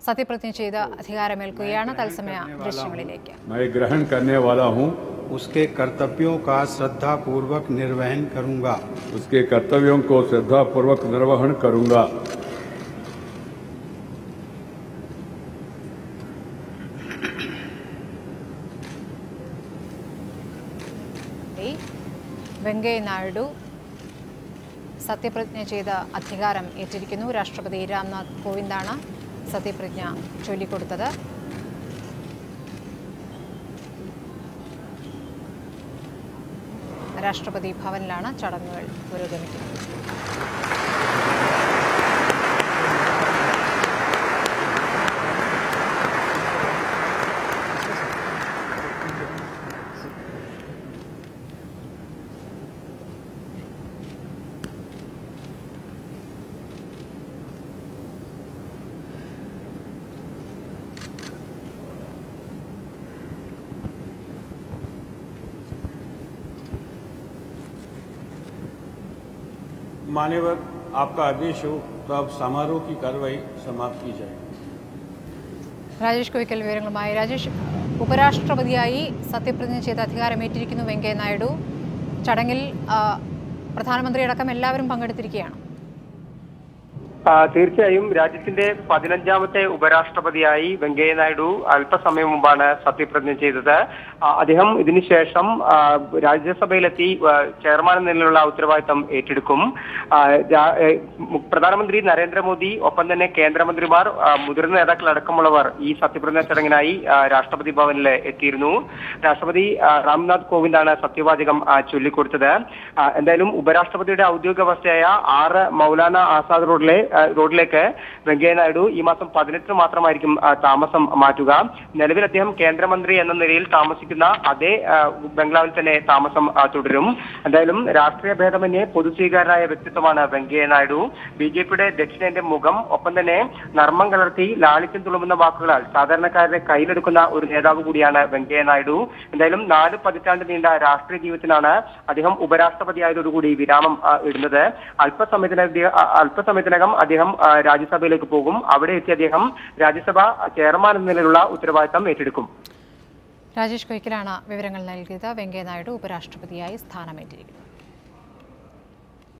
സത്യപ്രതിജ്ഞ ചെയ്ത് അധികാരമേൽക്കുകയാണ്. തത്സമയ ദൃശ്യങ്ങളിലേക്ക്. मैं ग्रहण करने वाला हूं, उसके कर्तव्यों का श्रद्धापूर्वक निर्वहन करूंगा। उसके कर्तव्यों को श्रद्धापूर्वक निर्वहन करूंगा। വെങ്കയ്യ നായിഡു സത്യപ്രതിജ്ഞ ചെയ്ത് അധികാരം ഏറ്റിരിക്കുന്നു. രാഷ്ട്രപതി രാംനാഥ് കോവിന്ദാണ് സത്യപ്രതിജ്ഞ ചൊല്ലിക്കൊടുത്തത്. രാഷ്ട്രപതി ഭവനിലാണ് ചടങ്ങുകൾ പുരോഗമിക്കുന്നത്. मान्यवर, आपका आदेश हो तो अब समारोह की कार्रवाई समाप्त की जाए। രാജേഷ് കോയിക്കൽ വിവരങ്ങളുമായി. രാജേഷ്, ഉപരാഷ്ട്രപതിയായി സത്യപ്രതിജ്ഞ ചെയ്ത് അധികാരമേറ്റിരിക്കുന്നു വെങ്കയ്യ നായിഡു. ചടങ്ങിൽ പ്രധാനമന്ത്രിയടക്കം എല്ലാവരും പങ്കെടുത്തിരിക്കുകയാണ്. തീർച്ചയായും രാജ്യത്തിന്റെ 15ാമത്തെ ഉപരാഷ്ട്രപതിയായി വെങ്കയ്യ നായിഡു അല്പസമയം മുമ്പാണ് സത്യപ്രതിജ്ഞ ചെയ്തത്. അദ്ദേഹം ഇതിനുശേഷം രാജ്യസഭയിലെത്തി ചെയർമാൻ എന്ന നിലയിലുള്ള ഉത്തരവാദിത്തം ഏറ്റെടുക്കും. പ്രധാനമന്ത്രി നരേന്ദ്രമോദി, ഒപ്പം തന്നെ കേന്ദ്രമന്ത്രിമാർ, മുതിർന്ന നേതാക്കളടക്കമുള്ളവർ ഈ സത്യപ്രതിജ്ഞ ചടങ്ങിനായി രാഷ്ട്രപതി ഭവനിൽ എത്തിയിരുന്നു. രാഷ്ട്രപതി രാംനാഥ് കോവിന്ദാണ് സത്യവാചകം ചൊല്ലിക്കൊടുത്തത്. എന്തായാലും ഉപരാഷ്ട്രപതിയുടെ ഔദ്യോഗിക വസതിയായ 6 മൗലാന ആസാദ് റോഡിലേക്ക് വെങ്കയ്യ നായിഡു ഈ മാസം 18 മാത്രമായിരിക്കും താമസം മാറ്റുക. നിലവിൽ അദ്ദേഹം കേന്ദ്രമന്ത്രി എന്ന നിലയിൽ താമസിക്കുന്ന അതേ ബംഗ്ലാവിൽ തന്നെ താമസം തുടരും. എന്തായാലും രാഷ്ട്രീയ ഭേദമന്യേ പൊതുസ്വീകാരനായ വ്യക്തിത്വമാണ് വെങ്കയ്യ നായിഡു. ബിജെപിയുടെ ദക്ഷിണേന്ത്യൻ മുഖം, ഒപ്പം തന്നെ നർമ്മം കലർത്തി ലാളിത്യം തുളുമ്പുന്ന വാക്കുകളാൽ സാധാരണക്കാരനെ കയ്യിലെടുക്കുന്ന ഒരു നേതാവ് കൂടിയാണ് വെങ്കയ്യ നായിഡു. എന്തായാലും 4 പതിറ്റാണ്ട് നീണ്ട രാഷ്ട്രീയ ജീവിതത്തിനാണ് അദ്ദേഹം ഉപരാഷ്ട്രപതിയായതോടുകൂടി വിരാമം ഇടുന്നത്. അല്പസമയത്തിനകം അദ്ദേഹം രാജ്യസഭയിലേക്ക് പോകും. അവിടെ എത്തി അദ്ദേഹം രാജ്യസഭ ചെയർമാൻ എന്ന നിലയിലുള്ള ഉത്തരവാദിത്തം ഏറ്റെടുക്കും. രാജേഷ് കോയിക്കലാണ് വിവരങ്ങൾ നൽകിയത്. വെങ്കയ്യ നായിഡു ഉപരാഷ്ട്രപതിയായി സ്ഥാനമേറ്റിരിക്കുന്നു.